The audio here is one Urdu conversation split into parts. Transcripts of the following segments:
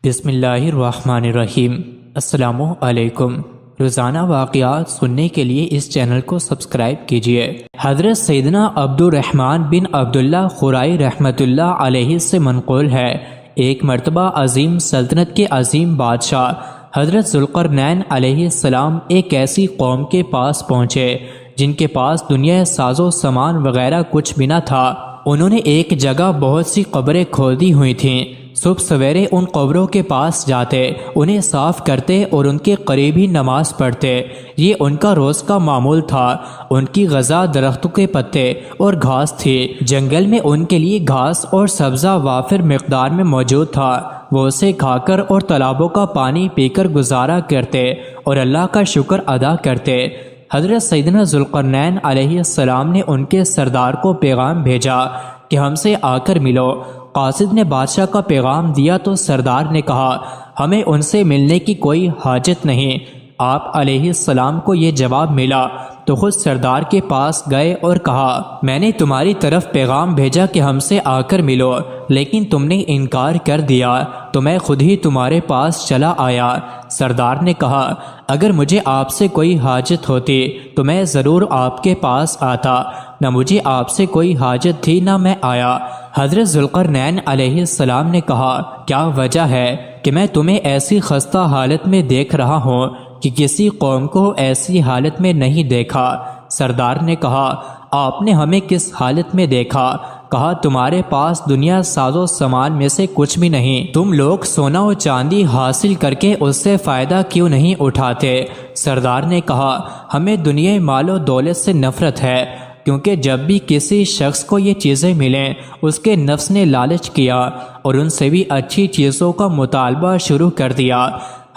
بسم اللہ الرحمن الرحیم۔ السلام علیکم۔ روزانہ واقعات سننے کے لیے اس چینل کو سبسکرائب کیجیے۔ حضرت سیدنا عبد الرحمن بن عبداللہ خرائی رحمۃ اللہ علیہ سے منقول ہے، ایک مرتبہ عظیم سلطنت کے عظیم بادشاہ حضرت ذوالقرنین علیہ السلام ایک ایسی قوم کے پاس پہنچے جن کے پاس دنیا ساز و سامان وغیرہ کچھ بھی نہ تھا۔ انہوں نے ایک جگہ بہت سی قبریں کھودی ہوئی تھیں۔ صبح سویرے ان قبروں کے پاس جاتے، انہیں صاف کرتے اور ان کے قریب ہی نماز پڑھتے۔ یہ ان کا روز کا معمول تھا۔ ان کی غذا درختوں کے پتے اور گھاس تھی۔ جنگل میں ان کے لیے گھاس اور سبزہ وافر مقدار میں موجود تھا۔ وہ اسے کھا کر اور تالابوں کا پانی پی کر گزارا کرتے اور اللہ کا شکر ادا کرتے۔ حضرت سیدنا ذوالقرنین علیہ السلام نے ان کے سردار کو پیغام بھیجا کہ ہم سے آ کر ملو۔ قاصد نے بادشاہ کا پیغام دیا تو سردار نے کہا، ہمیں ان سے ملنے کی کوئی حاجت نہیں۔ آپ علیہ السلام کو یہ جواب ملا تو خود سردار کے پاس گئے اور کہا، میں نے تمہاری طرف پیغام بھیجا کہ ہم سے آ کر ملو، لیکن تم نے انکار کر دیا تو میں خود ہی تمہارے پاس چلا آیا۔ سردار نے کہا، اگر مجھے آپ سے کوئی حاجت ہوتی تو میں ضرور آپ کے پاس آتا، نہ مجھے آپ سے کوئی حاجت تھی نہ میں آیا۔ حضرت ذوالقرنین علیہ السلام نے کہا، کیا وجہ ہے کہ میں تمہیں ایسی خستہ حالت میں دیکھ رہا ہوں کہ کسی قوم کو ایسی حالت میں نہیں دیکھا؟ سردار نے کہا، آپ نے ہمیں کس حالت میں دیکھا؟ کہا، تمہارے پاس دنیا ساز و سامان میں سے کچھ بھی نہیں، تم لوگ سونا و چاندی حاصل کر کے اس سے فائدہ کیوں نہیں اٹھاتے؟ سردار نے کہا، ہمیں دنیا مال و دولت سے نفرت ہے، کیونکہ جب بھی کسی شخص کو یہ چیزیں ملیں اس کے نفس نے لالچ کیا اور ان سے بھی اچھی چیزوں کا مطالبہ شروع کر دیا۔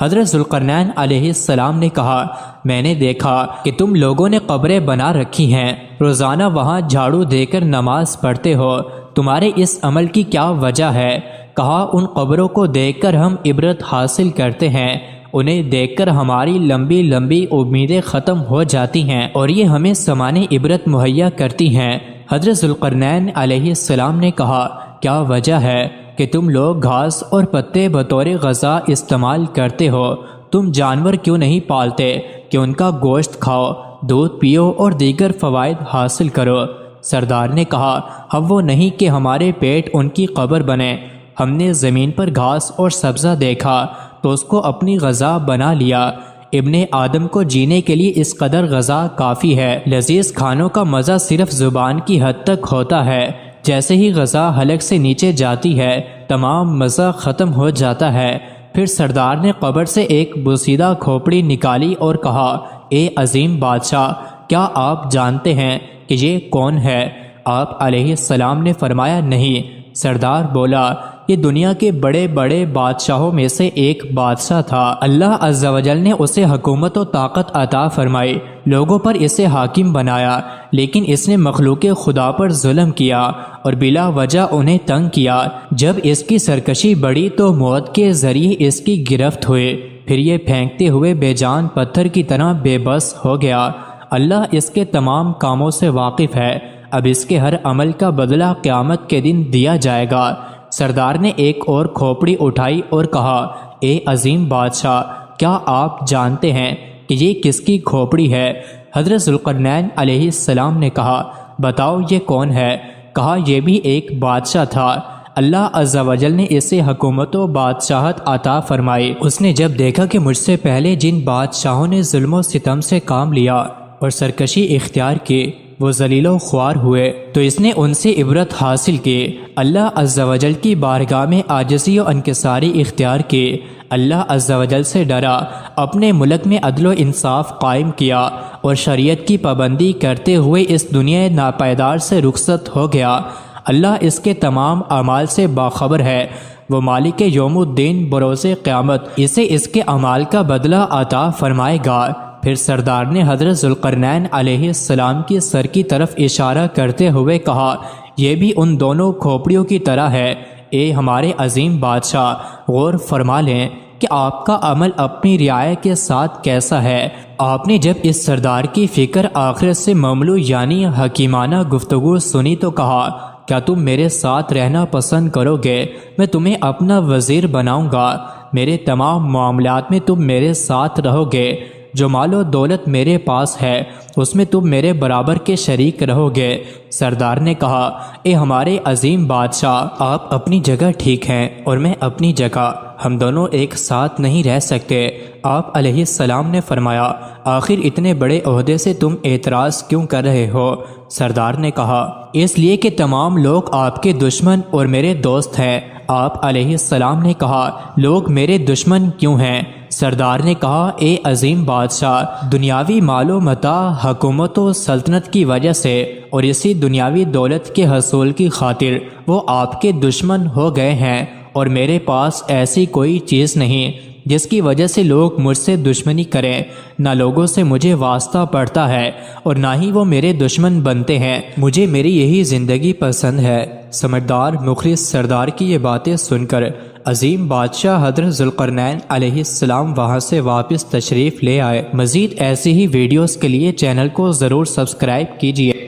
حضرت ذوالقرنین علیہ السلام نے کہا، میں نے دیکھا کہ تم لوگوں نے قبریں بنا رکھی ہیں، روزانہ وہاں جھاڑو دے کر نماز پڑھتے ہو، تمہارے اس عمل کی کیا وجہ ہے؟ کہا، ان قبروں کو دیکھ کر ہم عبرت حاصل کرتے ہیں، انہیں دیکھ کر ہماری لمبی لمبی امیدیں ختم ہو جاتی ہیں اور یہ ہمیں سمانے عبرت مہیا کرتی ہیں۔ حضرت ذوالقرنین علیہ السلام نے کہا، کیا وجہ ہے کہ تم لوگ گھاس اور پتے بطور غذا استعمال کرتے ہو؟ تم جانور کیوں نہیں پالتے کہ ان کا گوشت کھاؤ، دودھ پیو اور دیگر فوائد حاصل کرو؟ سردار نے کہا، اب وہ نہیں کہ ہمارے پیٹ ان کی قبر بنے۔ ہم نے زمین پر گھاس اور سبزہ دیکھا تو اس کو اپنی غذا بنا لیا۔ ابن آدم کو جینے کے لیے اس قدر غذا کافی ہے۔ لذیذ کھانوں کا مزہ صرف زبان کی حد تک ہوتا ہے، جیسے ہی غذا حلق سے نیچے جاتی ہے تمام مزہ ختم ہو جاتا ہے۔ پھر سردار نے قبر سے ایک بوسیدہ کھوپڑی نکالی اور کہا، اے عظیم بادشاہ، کیا آپ جانتے ہیں کہ یہ کون ہے؟ آپ علیہ السلام نے فرمایا، نہیں۔ سردار بولا، یہ دنیا کے بڑے بڑے بادشاہوں میں سے ایک بادشاہ تھا، اللہ عز و جل نے اسے حکومت و طاقت عطا فرمائی، لوگوں پر اسے حاکم بنایا، لیکن اس نے مخلوق خدا پر ظلم کیا اور بلا وجہ انہیں تنگ کیا۔ جب اس کی سرکشی بڑھی تو موت کے ذریعے اس کی گرفت ہوئے، پھر یہ پھینکتے ہوئے بے جان پتھر کی طرح بے بس ہو گیا۔ اللہ اس کے تمام کاموں سے واقف ہے، اب اس کے ہر عمل کا بدلہ قیامت کے دن دیا جائے گا۔ سردار نے ایک اور کھوپڑی اٹھائی اور کہا، اے عظیم بادشاہ، کیا آپ جانتے ہیں کہ یہ کس کی کھوپڑی ہے؟ حضرت ذوالقرنین علیہ السلام نے کہا، بتاؤ یہ کون ہے؟ کہا، یہ بھی ایک بادشاہ تھا، اللہ عز و جل نے اسے حکومت و بادشاہت عطا فرمائی۔ اس نے جب دیکھا کہ مجھ سے پہلے جن بادشاہوں نے ظلم و ستم سے کام لیا اور سرکشی اختیار کی وہ ذلیل و خوار ہوئے تو اس نے ان سے عبرت حاصل کی، اللہ عز و جل کی بارگاہ میں عاجزی و انکساری اختیار کی، اللہ عز و جل سے ڈرا، اپنے ملک میں عدل و انصاف قائم کیا اور شریعت کی پابندی کرتے ہوئے اس دنیا ناپائیدار سے رخصت ہو گیا۔ اللہ اس کے تمام اعمال سے باخبر ہے، وہ مالک یوم الدین بروز قیامت اسے اس کے اعمال کا بدلہ عطا فرمائے گا۔ پھر سردار نے حضرت ذوالقرنین علیہ السلام کی سر کی طرف اشارہ کرتے ہوئے کہا، یہ بھی ان دونوں کھوپڑیوں کی طرح ہے۔ اے ہمارے عظیم بادشاہ، غور فرما لیں کہ آپ کا عمل اپنی رعایا کے ساتھ کیسا ہے۔ آپ نے جب اس سردار کی فکر آخرت سے مملو یعنی حکیمانہ گفتگو سنی تو کہا، کیا تم میرے ساتھ رہنا پسند کرو گے؟ میں تمہیں اپنا وزیر بناؤں گا۔ میرے تمام معاملات میں تم میرے ساتھ رہو گے، جو مال و دولت میرے پاس ہے اس میں تم میرے برابر کے شریک رہو گے۔ سردار نے کہا، اے ہمارے عظیم بادشاہ، آپ اپنی جگہ ٹھیک ہیں اور میں اپنی جگہ، ہم دونوں ایک ساتھ نہیں رہ سکتے۔ آپ علیہ السلام نے فرمایا، آخر اتنے بڑے عہدے سے تم اعتراض کیوں کر رہے ہو؟ سردار نے کہا، اس لیے کہ تمام لوگ آپ کے دشمن اور میرے دوست ہیں۔ آپ علیہ السلام نے کہا، لوگ میرے دشمن کیوں ہیں؟ سردار نے کہا، اے عظیم بادشاہ، دنیاوی مال و متاع، حکومت و سلطنت کی وجہ سے اور اسی دنیاوی دولت کے حصول کی خاطر وہ آپ کے دشمن ہو گئے ہیں، اور میرے پاس ایسی کوئی چیز نہیں جس کی وجہ سے لوگ مجھ سے دشمنی کریں۔ نہ لوگوں سے مجھے واسطہ پڑتا ہے اور نہ ہی وہ میرے دشمن بنتے ہیں۔ مجھے میری یہی زندگی پسند ہے۔ سمجھدار مخلص سردار کی یہ باتیں سن کر عظیم بادشاہ حضرت ذوالقرنین علیہ السلام وہاں سے واپس تشریف لے آئے۔ مزید ایسی ہی ویڈیوز کے لیے چینل کو ضرور سبسکرائب کیجیے۔